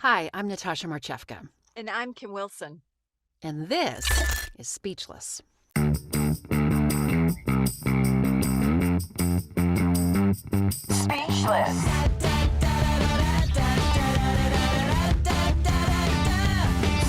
Hi, I'm Natasha Marchewka, And I'm Kim Wilson. and this is Speechless. Speechless.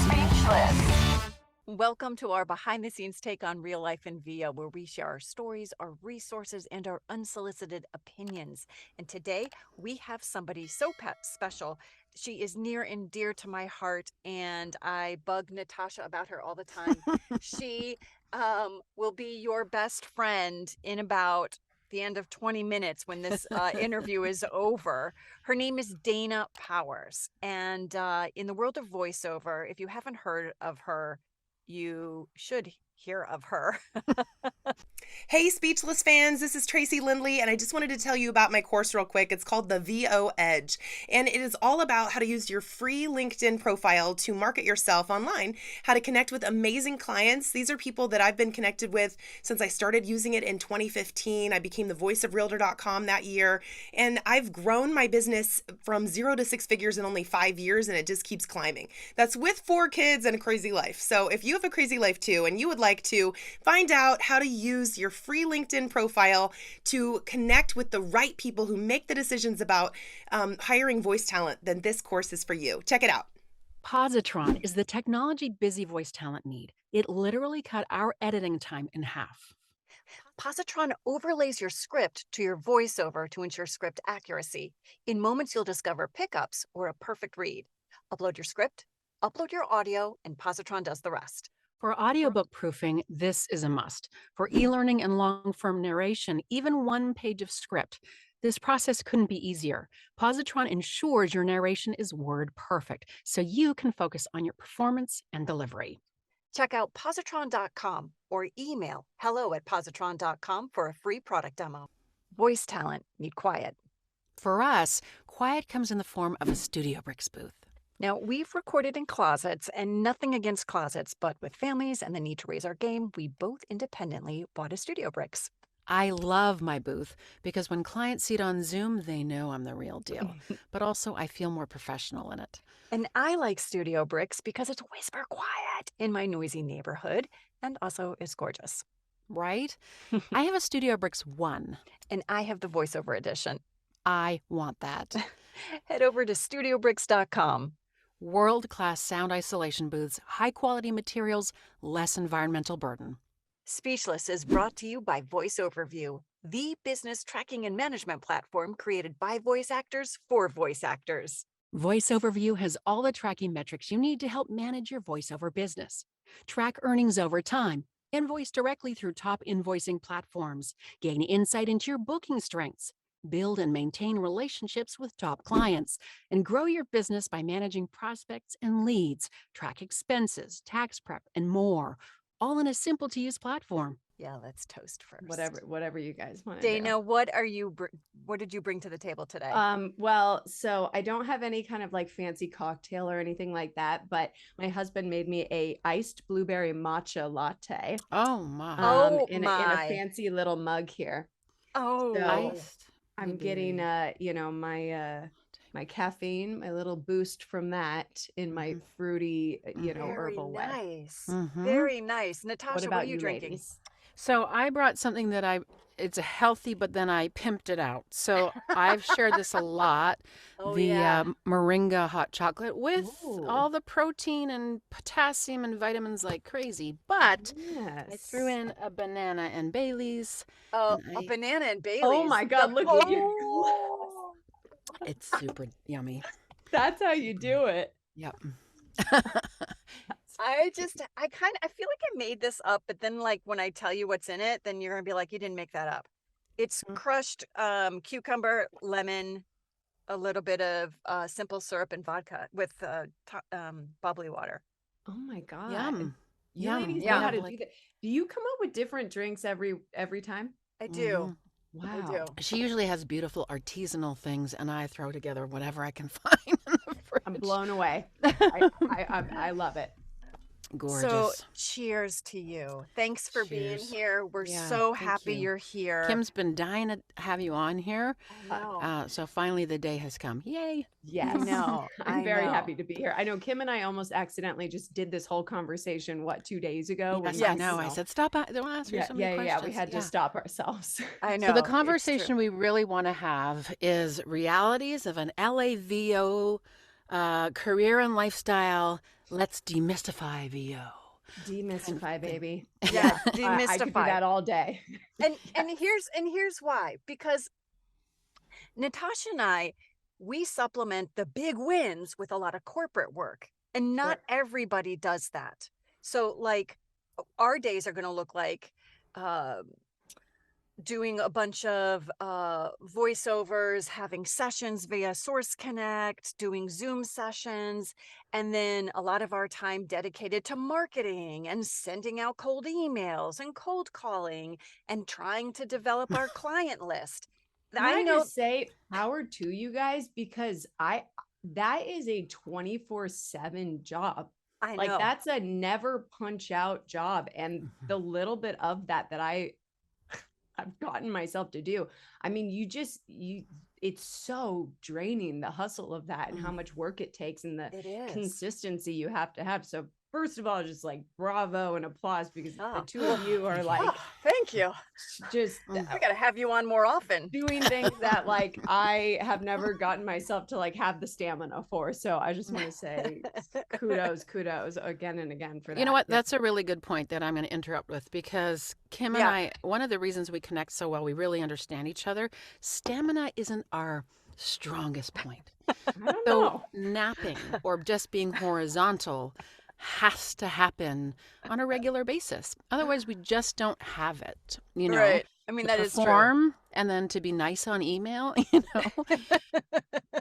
Speechless. Welcome to our behind the scenes take on real life in VO, where we share our stories, our resources, and our unsolicited opinions. And today we have somebody so special. She is near and dear to my heart, and I bug Natasha about her all the time. She will be your best friend in about the end of 20 minutes when this interview is over. Her name is Dana Powers. And in the world of voiceover, if you haven't heard of her, you should hear of her. Hey, Speechless fans, this is Tracy Lindley, and I just wanted to tell you about my course real quick. It's called the VO Edge, and it is all about how to use your free LinkedIn profile to market yourself online, how to connect with amazing clients. These are people that I've been connected with since I started using it in 2015. I became the voice of realtor.com that year, and I've grown my business from 0 to 6 figures in only 5 years, and it just keeps climbing. That's with 4 kids and a crazy life. So if you have a crazy life too, and you would like to find out how to use your free LinkedIn profile to connect with the right people who make the decisions about hiring voice talent, then this course is for you. Check it out. POZOTRON is the technology busy voice talent need. It literally cut our editing time in half. Positron overlays your script to your voiceover to ensure script accuracy. In moments, you'll discover pickups or a perfect read. Upload your script, upload your audio, and Positron does the rest. For audiobook proofing, this is a must. For e-learning and long-form narration, even one page of script. This process couldn't be easier. Positron ensures your narration is word perfect, so you can focus on your performance and delivery. Check out positron.com or email hello@positron.com for a free product demo. Voice talent need quiet. For us, quiet comes in the form of a STUDIOBRICKS booth. Now, we've recorded in closets, and nothing against closets, but with families and the need to raise our game, we both independently bought a STUDIOBRICKS. I love my booth because when clients see it on Zoom, they know I'm the real deal. But also, I feel more professional in it. And I like STUDIOBRICKS because it's whisper quiet in my noisy neighborhood, and also is gorgeous. Right? I have a STUDIOBRICKS 1. And I have the voiceover edition. I want that. Head over to STUDIOBRICKS.com. World-class sound isolation booths, high-quality materials, less environmental burden. Speechless is brought to you by VoiceOverView, the business tracking and management platform created by voice actors for voice actors. VoiceOverView has all the tracking metrics you need to help manage your voiceover business. Track earnings over time, invoice directly through top invoicing platforms, gain insight into your booking strengths, build and maintain relationships with top clients, and grow your business by managing prospects and leads, track expenses, tax prep, and more, all in a simple-to-use platform. Yeah, let's toast first. Whatever you guys want to Dana, do. what did you bring to the table today? Well, so I don't have any kind of like fancy cocktail or anything like that, but my husband made me a iced blueberry matcha latte. Oh my. In a fancy little mug here. Oh, So Iced I'm getting my caffeine, my little boost from that in my fruity, herbal way. nice. Mhm. Very nice. Natasha, What what about are you drinking? ladies? So I brought something that it's a healthy, but then I pimped it out. So I've shared this a lot. Oh, the yeah. Moringa Hot Chocolate with Ooh. all the protein and potassium and vitamins like crazy. But Yes. I threw in a banana and Bailey's. Oh, and a banana and Bailey's. Oh my God, look at you. It's super yummy. That's how you do it. Yep. I feel like I made this up, but then like when I tell you what's in it, then you're gonna be like, you didn't make that up. It's crushed cucumber, lemon, a little bit of simple syrup and vodka with bubbly water. Oh my God. Yum. You Yum. ladies Yeah. know how to Like- do that. Do you come up with different drinks every time? I do. Mhm. I Wow. do. She usually has beautiful artisanal things, and I throw together whatever I can find in the fridge. I'm blown away. I love it. Gorgeous. So cheers to you. Thanks for being Cheers. here. We're Yeah, so thank happy you. you're here. Kim's been dying to have you on here. I know. So finally the day has come. Yay. Yes. I know. I'm I very know. happy to be here. I know Kim and I almost accidentally just did this whole conversation, 2 days ago? Yes, when I we, know. I said, stop. Don't ask her so many questions. We had to stop ourselves. I know. So the it's true. conversation we really want to have is realities of an LAVO career and lifestyle. Let's demystify VO. Demystify, baby. Yeah, I could do demystify. that all day. And here's why. Because Natasha and I, we supplement the big wins with a lot of corporate work, and not everybody does that. So like our days are going to look like doing a bunch of voiceovers, having sessions via Source Connect, doing Zoom sessions, and then a lot of our time dedicated to marketing and sending out cold emails and cold calling and trying to develop our client list. Can I just say power to you guys, because that is a 24/7 job. I know. Like that's a never punch out job. And the little bit of that I've gotten myself to do. I mean, it's so draining, the hustle of that and how much work it takes and the consistency you have to have. So first of all, just like bravo and applause, because the two of you are like, thank you. Just we got to have you on more often. Doing things that like I have never gotten myself to like have the stamina for. So I just want to say kudos again and again for that. You know what? That's a really good point that I'm going to interrupt with, because Kim and I, one of the reasons we connect so well, we really understand each other. Stamina isn't our strongest point. I don't know. Napping or just being horizontal has to happen on a regular basis. Otherwise, we just don't have it, you know. Right. I mean, that is true. And then to be nice on email, you know.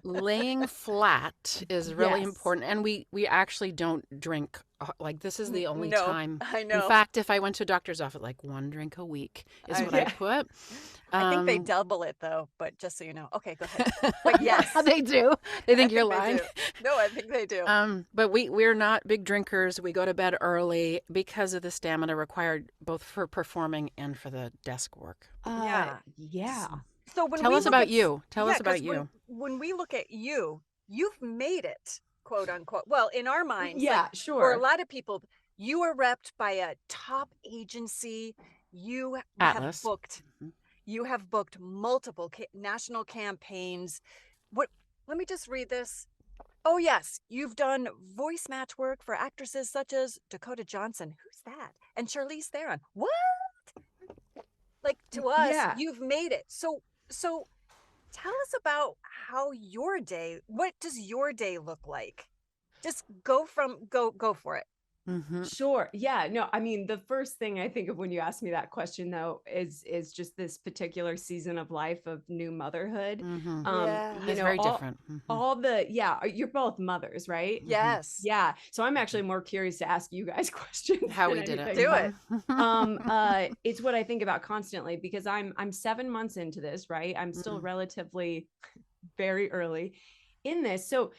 Laying flat is really important. And we actually don't drink. Like, this is the only time. I know. In fact, if I went to a doctor's office, like 1 drink a week is what I put. I think they double it though, but just so you know. Okay, go ahead. But yes, they do. They think you're lying. No, I think they do. But we're not big drinkers. We go to bed early because of the stamina required both for performing and for the desk work. Yeah. So when Tell us about you. Tell us about you. When we look at you, you've made it, quote unquote. Well, in our minds, yeah, like, sure. For a lot of people, you are repped by a top agency. You Atlas. have booked. You have booked multiple national campaigns. Let me just read this. Oh, yes. You've done voice match work for actresses such as Dakota Johnson. Who's that? And Charlize Theron. What? Like, to us, you've made it. So tell us about how what does your day look like? Just go for it. Mm-hmm. Sure. Yeah. No, I mean, the first thing I think of when you ask me that question, though, is just this particular season of life of new motherhood. Mm-hmm. It's very different. You're both mothers, right? Yes. Yeah. So I'm actually more curious to ask you guys questions. How we did it. Do it. It's what I think about constantly, because I'm 7 months into this, right? I'm still relatively very early in this. So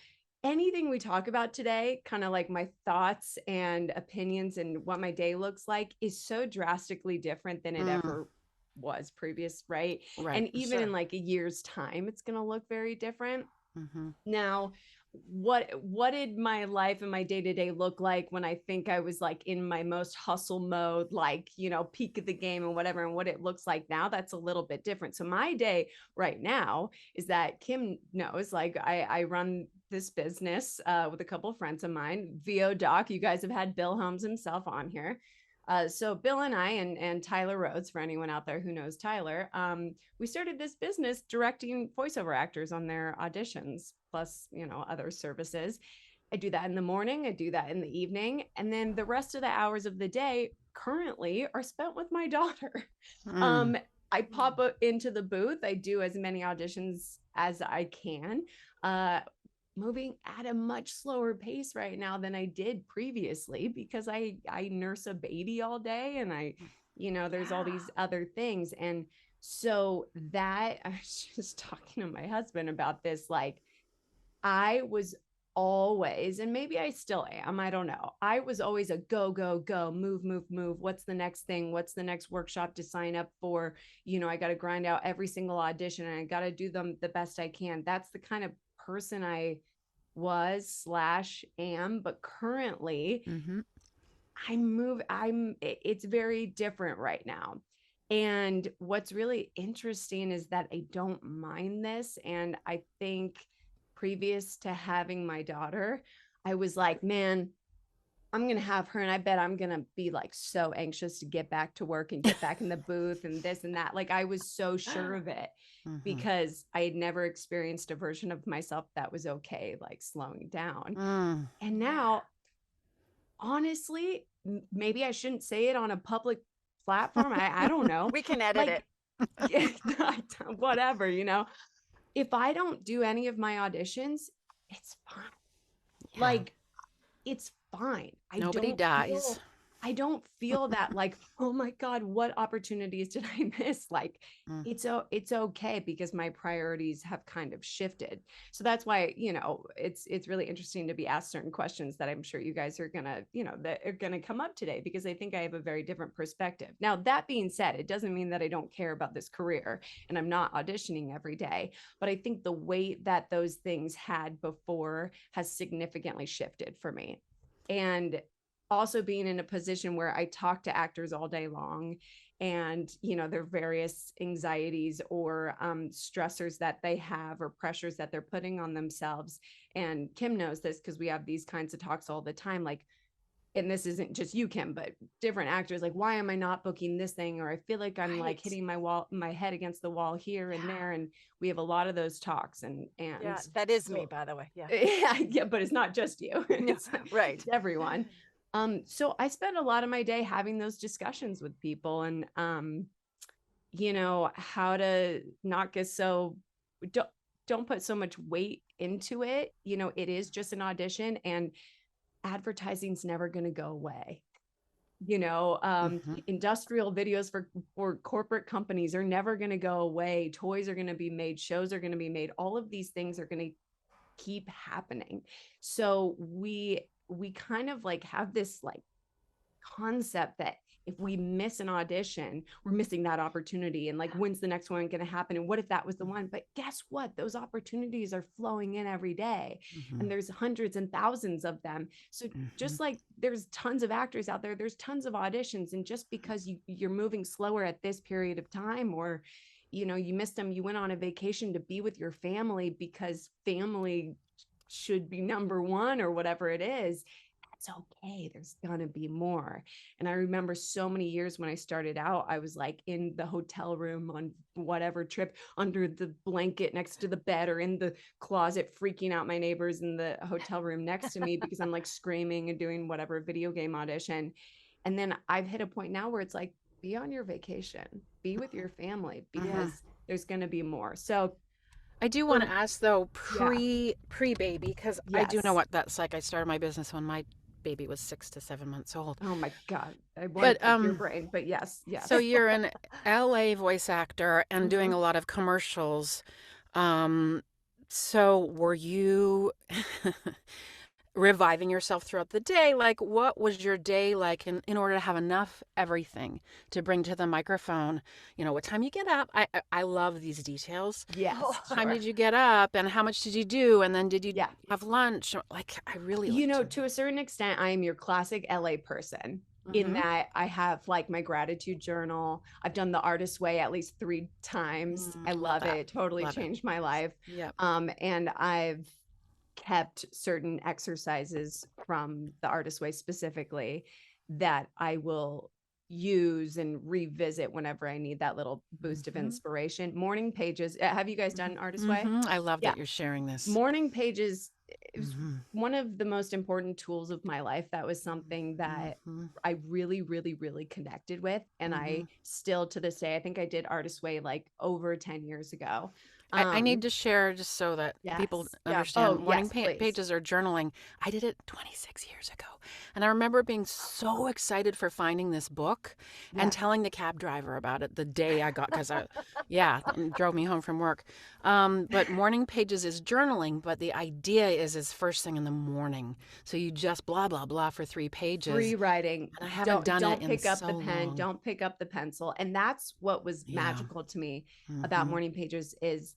anything we talk about today, kind of like my thoughts and opinions and what my day looks like, is so drastically different than it ever was previous, right? And even in like a year's time, it's going to look very different. Now, what did my life and my day-to-day look like when I think I was like in my most hustle mode, like, you know, peak of the game and whatever, and what it looks like now? That's a little bit different. So my day right now is that Kim knows, like, I run this business with a couple of friends of mine, VO Doc. You guys have had Bill Holmes himself on here. So Bill and I and Tyler Rhodes, for anyone out there who knows Tyler, we started this business directing voiceover actors on their auditions, plus, you know, other services. I do that in the morning. I do that in the evening. And then the rest of the hours of the day currently are spent with my daughter. I pop into the booth. I do as many auditions as I can. Moving at a much slower pace right now than I did previously, because I nurse a baby all day, and there's all these other things. And so that, I was just talking to my husband about this, like, I was always, and maybe I still am, I don't know. I was always a go, go, go, move, move, move. What's the next thing? What's the next workshop to sign up for? I got to grind out every single audition and I got to do them the best I can. That's the kind of person I was / am, but currently it's very different right now. And what's really interesting is that I don't mind this. And I think previous to having my daughter, I was like, man, I'm going to have her. And I bet I'm going to be like so anxious to get back to work and get back in the booth and this and that. Like I was so sure of it because I had never experienced a version of myself that was okay, like slowing down. And now, honestly, maybe I shouldn't say it on a public platform. I don't know. We can edit it. Whatever, if I don't do any of my auditions, it's fine. Yeah. Like, it's fine. Nobody dies. I don't feel that like, oh my God, what opportunities did I miss? Like, it's okay because my priorities have kind of shifted. So that's why, it's really interesting to be asked certain questions that I'm sure you guys are gonna, that are gonna come up today, because I think I have a very different perspective. Now, that being said, it doesn't mean that I don't care about this career and I'm not auditioning every day, but I think the weight that those things had before has significantly shifted for me. And also being in a position where I talk to actors all day long and, their various anxieties or stressors that they have or pressures that they're putting on themselves. And Kim knows this because we have these kinds of talks all the time. Like, and this isn't just you, Kim, but different actors, like, why am I not booking this thing? Or I feel like I'm like hitting my head against the wall here and there. And we have a lot of those talks and yeah, that is me, by the way. Yeah, but it's not just you. It's, right. It's everyone. So I spend a lot of my day having those discussions with people and, how to not get so, don't put so much weight into it. It is just an audition and advertising's never going to go away. Industrial videos for corporate companies are never going to go away. Toys are going to be made, shows are going to be made. All of these things are going to keep happening. So we kind of like have this like concept that if we miss an audition, we're missing that opportunity. And like, when's the next one going to happen? And what if that was the one? But guess what? Those opportunities are flowing in every day. And there's hundreds and thousands of them. So just like there's tons of actors out there, there's tons of auditions. And just because you're moving slower at this period of time, or, you missed them, you went on a vacation to be with your family because family should be number one or whatever it is, that's okay. There's gonna be more. And I remember so many years when I started out, I was like in the hotel room on whatever trip, under the blanket next to the bed or in the closet, freaking out my neighbors in the hotel room next to me because I'm like screaming and doing whatever video game audition. And then I've hit a point now where it's like, be on your vacation, be with your family, because there's gonna be more. So I do want to ask though, pre-baby, because I do know what that's like. I started my business when my baby was 6 to 7 months old. Oh my God. I won't pick your brain, but yes. So you're an LA voice actor and doing a lot of commercials. So were you reviving yourself throughout the day? Like, what was your day like in order to have enough everything to bring to the microphone? What time you get up? I love these details. Yes. What time did you get up and how much did you do? And then did you have lunch? Like, I really to a certain extent, I am your classic LA person in that I have like my gratitude journal. I've done the Artist Way at least 3 times. I love it. Totally changed my life. Yeah. And I've kept certain exercises from the Artist Way specifically that I will use and revisit whenever I need that little boost of inspiration. Morning pages. Have you guys done Artist Way? I love that you're sharing this. Morning pages is one of the most important tools of my life. That was something that I really, really, really connected with. And I still to this day, I think I did Artist Way like over 10 years ago. I need to share just so that people Yes. Yeah. understand. Oh, Morning yes, please. pages are journaling. I did it 26 years ago. And I remember being so excited for finding this book and Yes. telling the cab driver about it the day I got, because it drove me home from work. But morning pages is journaling, but the idea is first thing in the morning. So you just blah, blah, blah for 3 pages. Free writing. And I haven't done Don't it in pick up so the pen. long. Don't pick up the pencil. And that's what was magical to me about morning pages is,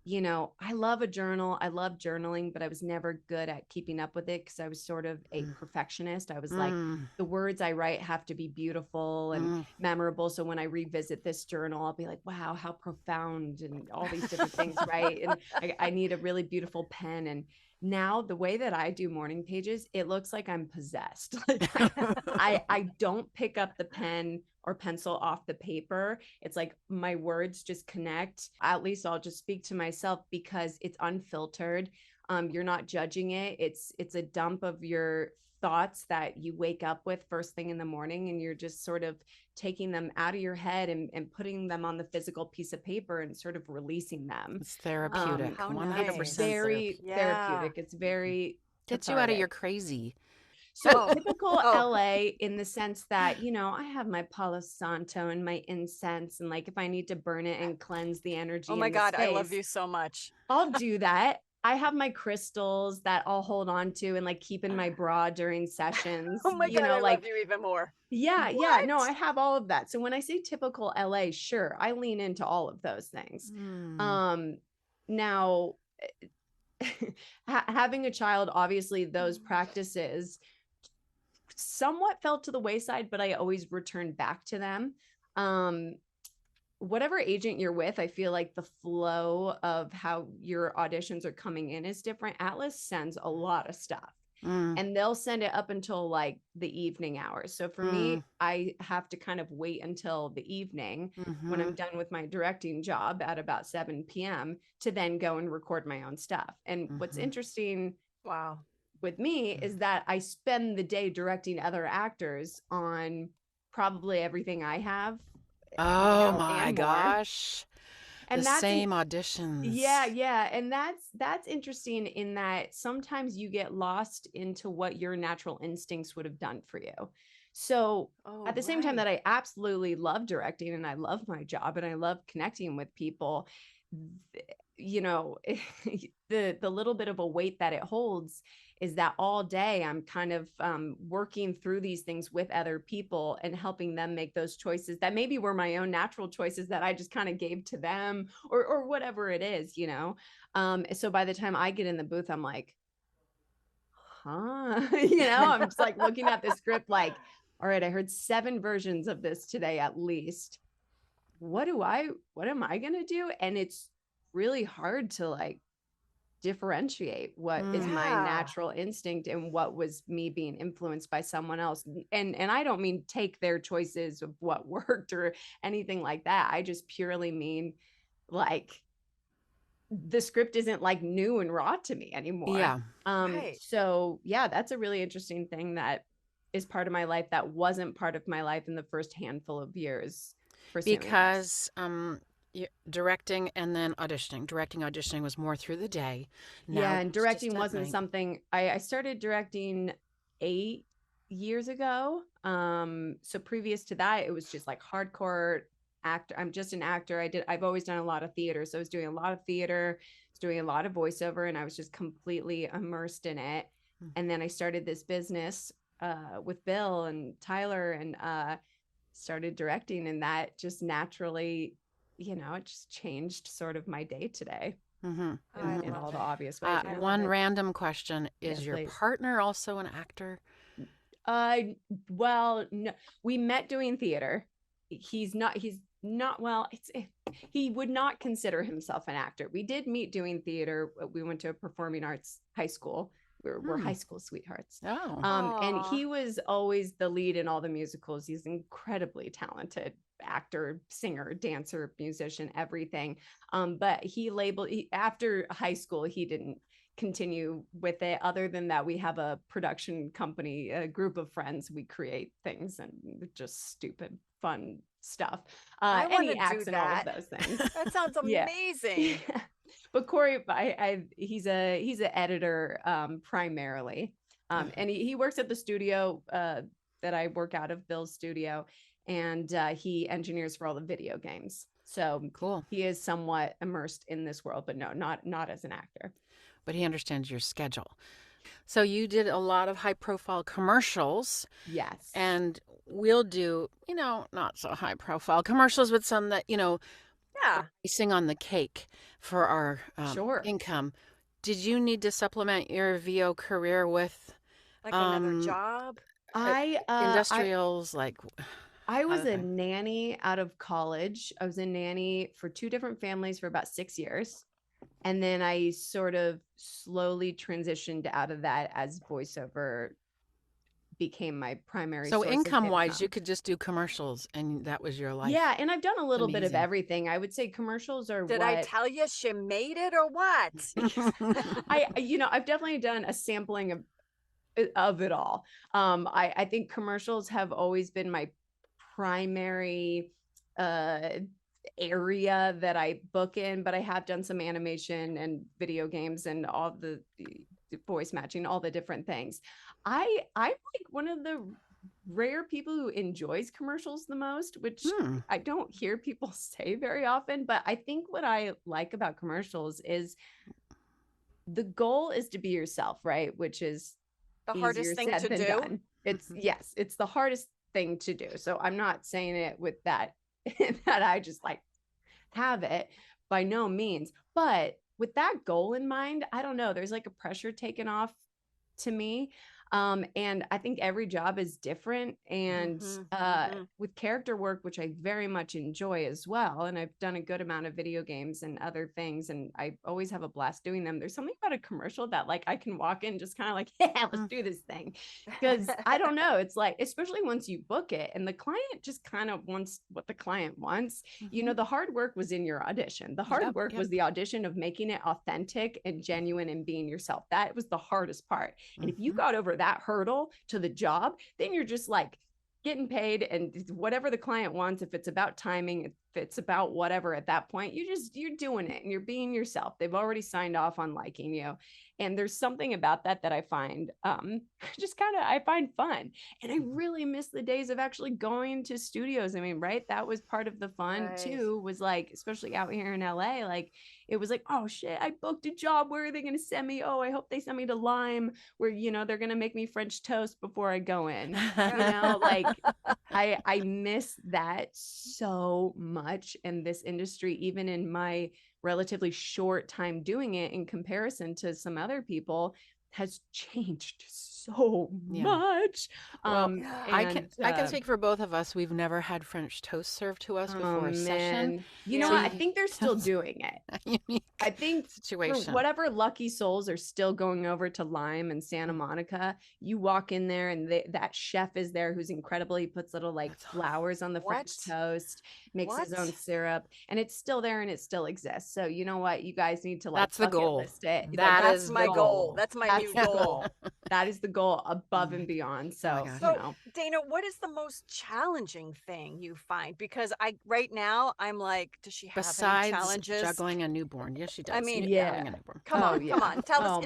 you know, I love a journal. I love journaling, but I was never good at keeping up with it because I was sort of a perfectionist. I was like, the words I write have to be beautiful and memorable. So when I revisit this journal, I'll be like, wow, how profound and all these different things, right? And I need a really beautiful pen. And now the way that I do morning pages, it looks like I'm possessed. Like I don't pick up the pen or pencil off the paper. It's like my words just connect. At least I'll just speak to myself because it's unfiltered. You're not judging it. It's a dump of your thoughts that you wake up with first thing in the morning, and you're just sort of taking them out of your head and putting them on the physical piece of paper and sort of releasing them. It's therapeutic. How 100% nice. Very Yeah. therapeutic. It's very Gets you out of your cathartic. crazy. So typical LA in the sense that, you know, I have my Palo Santo and my incense, and like if I need to burn it and cleanse the energy. Oh my in the God, I space, love you so much. I'll do that. I have my crystals that I'll hold on to and like keep in my bra during sessions. Oh my you God, know, I like love you even more. yeah, yeah. No, What? I have all of that. So when I say typical LA, sure, I lean into all of those things. Now having a child, obviously those practices somewhat fell to the wayside, but I always returned back to them. Whatever agent you're with, I feel like the flow of how your auditions are coming in is different. Atlas sends a lot of stuff. And they'll send it up until like the evening hours. So for me, I have to kind of wait until the evening when I'm done with my directing job at about 7 p.m. to then go and record my own stuff. And what's interesting with me is that I spend the day directing other actors on probably everything I have. Oh my gosh. And the same auditions. Yeah. And that's interesting in that sometimes you get lost into what your natural instincts would have done for you. So at the same time that I absolutely love directing and I love my job and I love connecting with people, you know, the little bit of a weight that it holds is that all day I'm kind of working through these things with other people and helping them make those choices that maybe were my own natural choices that I just kind of gave to them or whatever it is, you know? So by the time I get in the booth, I'm like, you know, I'm just like looking at the script like, all right, I heard 7 versions of this today at least. What am I going to do? And it's really hard to like differentiate what is my natural instinct and what was me being influenced by someone else. And I don't mean take their choices of what worked or anything like that. I just purely mean like the script isn't like new and raw to me anymore. Yeah. So yeah, that's a really interesting thing that is part of my life that wasn't part of my life in the first handful of years. Because directing and then auditioning. Auditioning was more through the day. Now and directing wasn't something I started directing 8 years ago. So previous to that, it was just like hardcore actor. I'm just an actor. I've always done a lot of theater. So I was doing a lot of theater, I was doing a lot of voiceover, and I was just completely immersed in it. And then I started this business with Bill and Tyler and started directing, and that just naturally, you know, it just changed sort of my day today in all the obvious ways. One random question. Is your partner also an actor? Well, no, we met doing theater. He would not consider himself an actor. We did meet doing theater. We went to a performing arts high school. We're high school sweethearts. And he was always the lead in all the musicals. He's incredibly talented actor, singer, dancer, musician, everything. But after high school, he didn't continue with it. Other than that, we have a production company, a group of friends. We create things and just stupid, fun stuff. I want Any to acts do and all that. of those things. That sounds amazing. But Corey, he's an editor primarily, and he works at the studio that I work out of, Bill's studio, and he engineers for all the video games. So Cool. he is somewhat immersed in this world, but no, not as an actor. But he understands your schedule. So you did a lot of high-profile commercials. Yes. And we'll do, not so high-profile commercials, but some that, Yeah. icing on the cake for our Sure. income. Did you need to supplement your VO career with Like another job? industrials? I was other a things? nanny out of college. I was a nanny for 2 different families for about 6 years. And then I sort of slowly transitioned out of that as voiceover became my primary So source of income-wise, income. you could just do commercials and that was your life. Yeah, and I've done a little bit of Amazing. everything. I would say commercials are Did what I tell you she made it or what? I've definitely done a sampling of it all. I think commercials have always been my primary area that I book in, but I have done some animation and video games and all the voice matching, all the different things. I'm like one of the rare people who enjoys commercials the most, which I don't hear people say very often. But I think what I like about commercials is the goal is to be yourself, right? Which is The hardest thing to do. done. It's yes, it's the hardest thing to do. So I'm not saying it with that that I just like have it, by no means. But with that goal in mind, I don't know, there's like a pressure taken off to me. And I think every job is different. And with character work, which I very much enjoy as well, and I've done a good amount of video games and other things, and I always have a blast doing them. There's something about a commercial that like I can walk in just kind of like, yeah, let's do this thing. Because I don't know, it's like, especially once you book it and the client just kind of wants what the client wants. The hard work was in your audition. The hard work was the audition of making it authentic and genuine and being yourself. That was the hardest part. And if you got over that hurdle to the job, then you're just like getting paid, and whatever the client wants, if it's about timing, if it's about whatever, at that point you're doing it and you're being yourself. They've already signed off on liking you. And there's something about that I find I find fun. And I really miss the days of actually going to studios. I mean, right, that was part of the fun too, was like, especially out here in LA, like it was like, oh shit, I booked a job, where are they going to send me? Oh, I hope they send me to Lime, where they're going to make me French toast before I go in. Like I miss that so much in this industry, even in my relatively short time doing it in comparison to some other people, has changed so much. Well, I can speak for both of us. We've never had French toast served to us before a session. You know what? I think they're still doing it. I think situation. For whatever lucky souls are still going over to Lime and Santa Monica, you walk in there and that chef is there who's incredible. He puts little like flowers on the French toast, makes his own syrup, and it's still there and it still exists. So you know what? You guys need to like that's the goal. List it. That's my goal. That's my new goal. That is the goal above and beyond. So, Dana, what is the most challenging thing you find? Because right now I'm like, does she have any challenges? Juggling a newborn? Yes, she does. I mean, come on. Tell us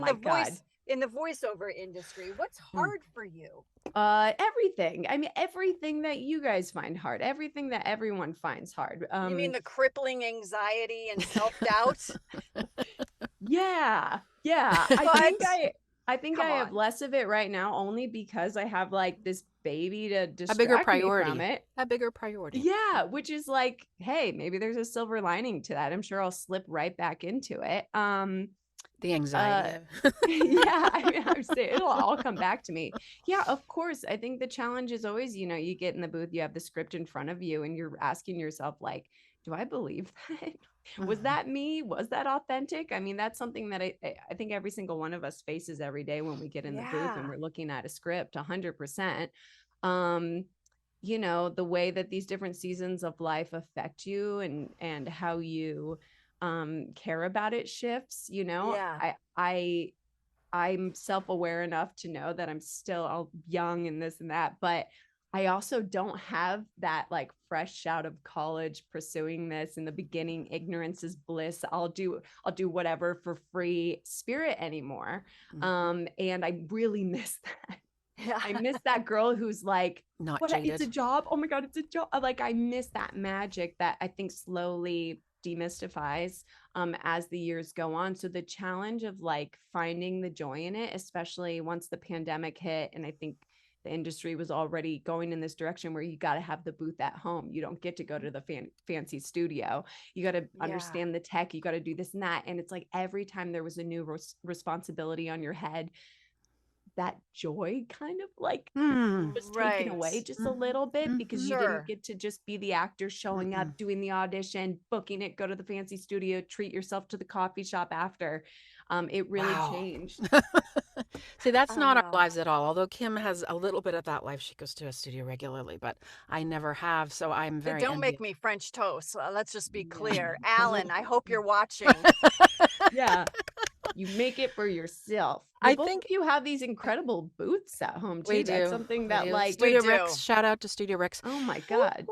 in the voiceover industry, what's hard for you? Everything. I mean, everything that you guys find hard, everything that everyone finds hard. You mean the crippling anxiety and self-doubt? Yeah. I think I have less of it right now, only because I have like this baby to distract me from it. A bigger priority. Yeah, which is like, hey, maybe there's a silver lining to that. I'm sure I'll slip right back into it. The anxiety. I'm saying it'll all come back to me. Yeah, of course. I think the challenge is always, you get in the booth, you have the script in front of you, and you're asking yourself, like, do I believe that? Was that me? Was that authentic? I mean, that's something that I think every single one of us faces every day when we get in the booth and we're looking at a script 100%. The way that these different seasons of life affect you and how you care about it shifts. I'm self-aware enough to know that I'm still young and this and that, but I also don't have that like fresh out of college pursuing this in the beginning, ignorance is bliss. I'll do whatever for free spirit anymore. And I really miss that. Yeah. I miss that girl who's like, Not what, jaded. it's a job. Oh my God, it's a job. Like I miss that magic that I think slowly demystifies as the years go on. So the challenge of like finding the joy in it, especially once the pandemic hit, and I think the industry was already going in this direction where you got to have the booth at home. You don't get to go to the fancy studio. You got to understand the tech. You got to do this and that. And it's like every time there was a new responsibility on your head, that joy kind of like was taken away just a little bit because you didn't get to just be the actor showing up, doing the audition, booking it, go to the fancy studio, treat yourself to the coffee shop after. It really changed. See, that's not our lives at all. Although Kim has a little bit of that life. She goes to a studio regularly, but I never have. So I'm very Don't make me French toast. Let's just be clear. Alan, I hope you're watching. Yeah. You make it for yourself. I think you have these incredible booths at home too. That's something that like STUDIOBRICks. Shout out to STUDIOBRICks. Oh my God.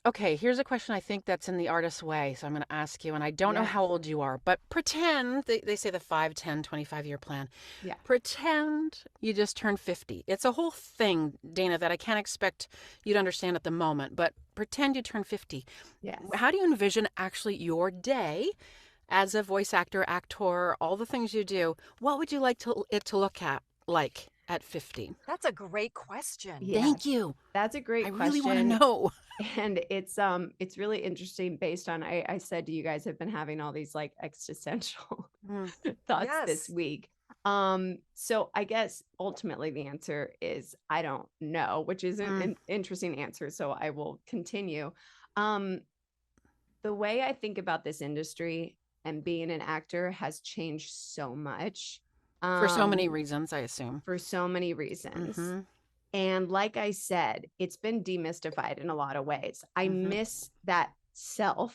Okay, here's a question I think that's in the artist's way. So I'm going to ask you, and I don't know how old you are, but pretend, they say the 5, 10, 25-year plan. Yeah. Pretend you just turned 50. It's a whole thing, Dana, that I can't expect you to understand at the moment, but pretend you turn 50. Yes. How do you envision actually your day as a voice actor, actor, all the things you do? What would you like it to look like at 50? That's a great question. Yes. Thank you. That's a great question. I really want to know. And it's really interesting based on, I said to you guys, I've been having all these like existential thoughts this week. So I guess ultimately the answer is, I don't know, which is an interesting answer. So I will continue. The way I think about this industry and being an actor has changed so much. For so many reasons, I assume. For so many reasons. And like I said, it's been demystified in a lot of ways. I miss that self.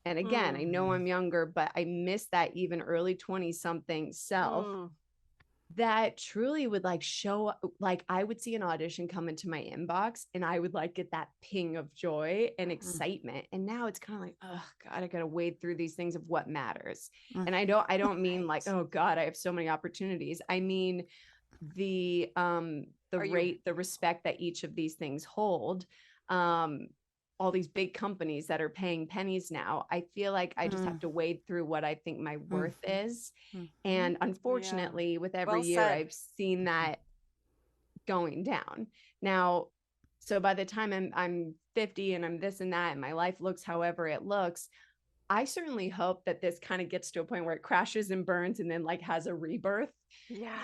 And again, I know I'm younger, but I miss that even early 20-something self that truly would like show up. Like I would see an audition come into my inbox and I would like get that ping of joy and excitement. And now it's kind of like, oh God, I got to wade through these things of what matters. And I don't mean like, oh God, I have so many opportunities. I mean, the respect that each of these things hold, all these big companies that are paying pennies now, I feel like I just have to wade through what I think my worth is. And unfortunately, with every year, I've seen that going down. Now, so by the time I'm 50 and I'm this and that, and my life looks however it looks, I certainly hope that this kind of gets to a point where it crashes and burns and then like has a rebirth,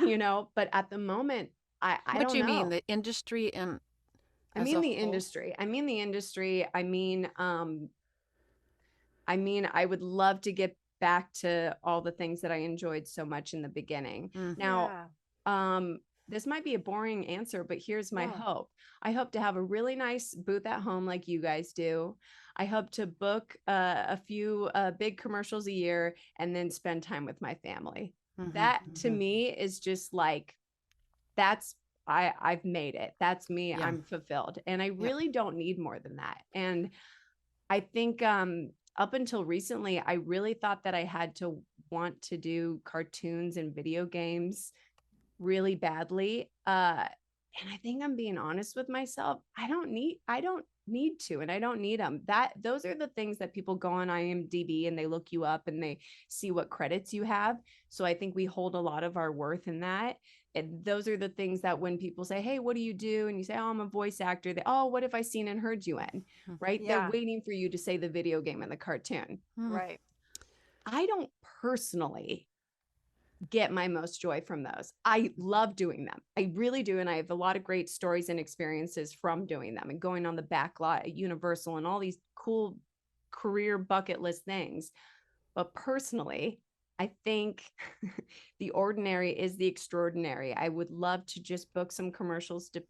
you know, but at the moment, I don't know. What do you mean? The industry and I mean the industry. I mean, I would love to get back to all the things that I enjoyed so much in the beginning. Now, this might be a boring answer, but here's my hope. I hope to have a really nice booth at home like you guys do. I hope to book a few big commercials a year and then spend time with my family. That to me is just like, I've made it. That's me. I'm fulfilled. And I really don't need more than that. And I think up until recently, I really thought that I had to want to do cartoons and video games really badly. And I think I'm being honest with myself. I don't need to, and I don't need them. Those are the things that people go on IMDb and they look you up and they see what credits you have. So I think we hold a lot of our worth in that. And those are the things that when people say, hey, what do you do? And you say, oh, I'm a voice actor. What have I seen and heard you in? Right. Yeah. They're waiting for you to say the video game and the cartoon. Right. I don't personally get my most joy from those. I love doing them. I really do. And I have a lot of great stories and experiences from doing them and going on the back lot at Universal and all these cool career bucket list things. But personally, I think the ordinary is the extraordinary. I would love to just book some commercials to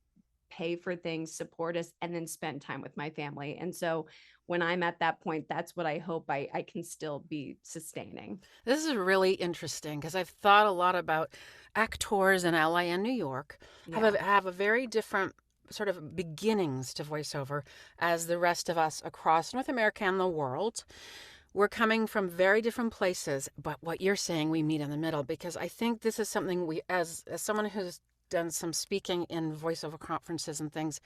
pay for things, support us, and then spend time with my family. And so when I'm at that point, that's what I hope I can still be sustaining. This is really interesting because I've thought a lot about actors in LA and New York have a very different sort of beginnings to voiceover as the rest of us across North America and the world. We're coming from very different places, but what you're saying, we meet in the middle, because I think this is something we, as someone who's done some speaking in voiceover conferences and things,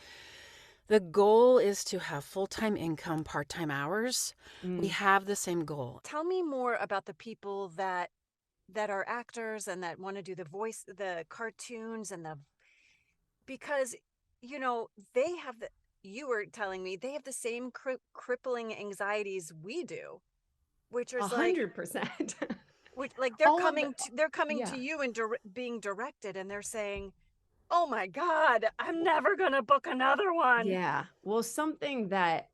the goal is to have full-time income, part-time hours. We have the same goal. Tell me more about the people that are actors and that want to do the cartoons because, they have you were telling me they have the same crippling anxieties we do, which is 100%. which like they're All of coming yeah. to you and being directed, and they're saying, oh my God, I'm never gonna book another one. Yeah. Well, something that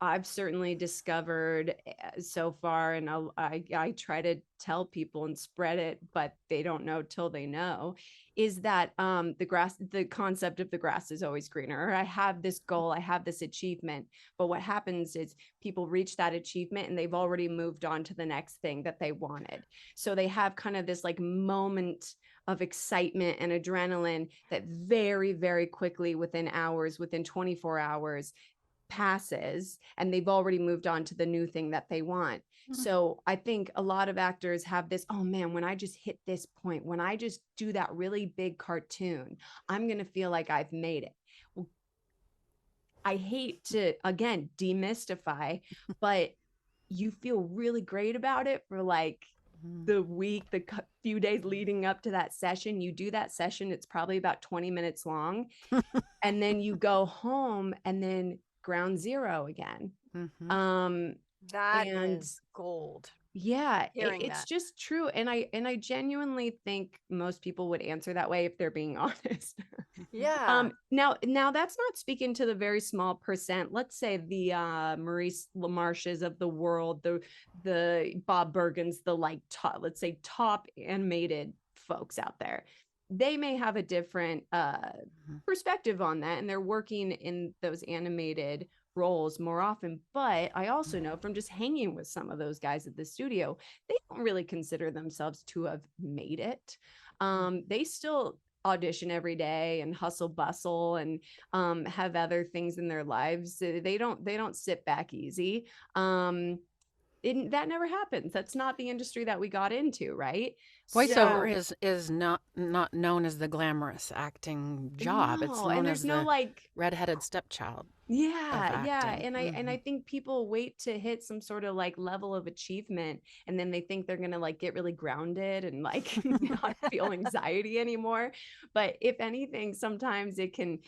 I've certainly discovered so far, and I try to tell people and spread it, but they don't know till they know, is that the concept of the grass is always greener. I have this goal, I have this achievement, but what happens is people reach that achievement and they've already moved on to the next thing that they wanted. So they have kind of this like moment of excitement and adrenaline that very, very quickly, within hours, within 24 hours, passes, and they've already moved on to the new thing that they want. So I think a lot of actors have this, oh man, when I just hit this point, when I just do that really big cartoon, I'm going to feel like I've made it. Well, I hate to, again, demystify, but you feel really great about it for like the week, the few days leading up to that session. You do that session, it's probably about 20 minutes long. And then you go home and then ground zero again. That and is gold. Yeah, Hearing it's that. just true. And I genuinely think most people would answer that way if they're being honest. Yeah. Now that's not speaking to the very small percent. Let's say the Maurice LaMarches of the world, the Bob Bergens, the like top, let's say top animated folks out there. They may have a different perspective on that, and they're working in those animated roles more often. But I also know from just hanging with some of those guys at the studio, they don't really consider themselves to have made it. They still audition every day and hustle bustle and have other things in their lives. They don't sit back easy. That never happens. That's not the industry that we got into, right? Voiceover is not known as the glamorous acting job. No, it's known and as there's no the like redheaded stepchild. yeah, of yeah. acting. And I think people wait to hit some sort of like level of achievement, and then they think they're gonna like get really grounded and like not feel anxiety anymore. But if anything, sometimes it can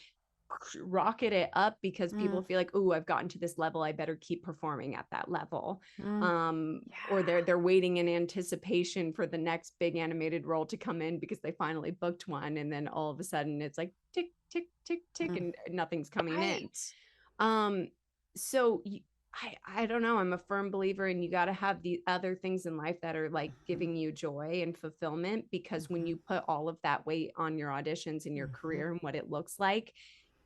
rocket it up because people feel like, oh, I've gotten to this level, I better keep performing at that level. Or they're waiting in anticipation for the next big animated role to come in because they finally booked one, and then all of a sudden it's like tick tick tick tick and nothing's coming in. So I don't know, I'm a firm believer in you got to have the other things in life that are like giving you joy and fulfillment, because when you put all of that weight on your auditions and your career and what it looks like,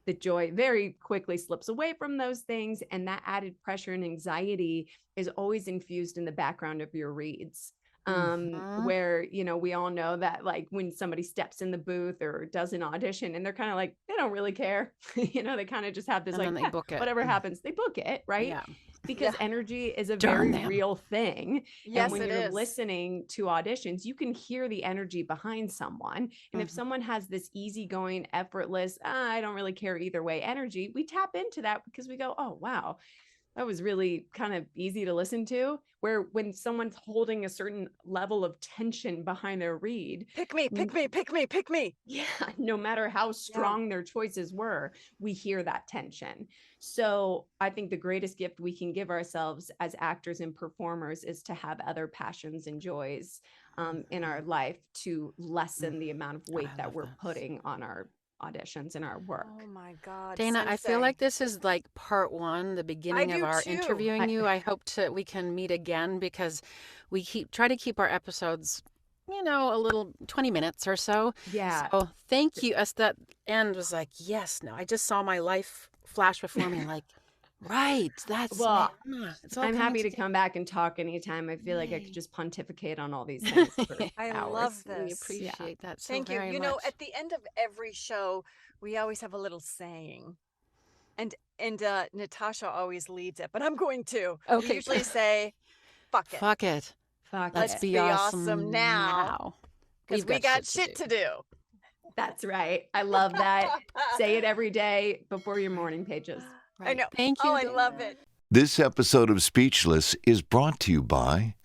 the joy very quickly slips away from those things. And that added pressure and anxiety is always infused in the background of your reads. Where, we all know that like when somebody steps in the booth or does an audition and they're kind of like, they don't really care, they kind of just have this And like, they book it. whatever happens, they book it. Right. Yeah. Because energy is a Darn very them. real thing. Yes, and when it you're is. listening to auditions, you can hear the energy behind someone. And if someone has this easygoing, effortless, I don't really care either way energy, we tap into that because we go, oh, wow, that was really kind of easy to listen to. Where when someone's holding a certain level of tension behind their read, Pick me, pick me, pick me, pick me. yeah, no matter how strong their choices were, we hear that tension. So I think the greatest gift we can give ourselves as actors and performers is to have other passions and joys in our life to lessen the amount of weight that we're putting on our auditions and our work. Oh my God, Dana, I feel Sensei. like this is like part one, the beginning of do our too. interviewing you. I hope we can meet again, because we try to keep our episodes, a little 20 minutes or so. Yeah. So thank you. As that end was like, yes, no, I just saw my life flash before me. Like, Right. That's Well, It's all I'm coming happy to together. come back and talk anytime. I feel like I could just pontificate on all these things for I hours. love We this. appreciate that so Thank you. very You much. know, at the end of every show, we always have a little saying. And Natasha always leads it, but I'm going to. We Okay. usually say, fuck it. Fuck it. Fuck Let's it. be awesome now. Because We've we got shit to do. That's right. I love that. Say it every day before your morning pages. I know. Thank you. Oh, I love it. This episode of Speechless is brought to you by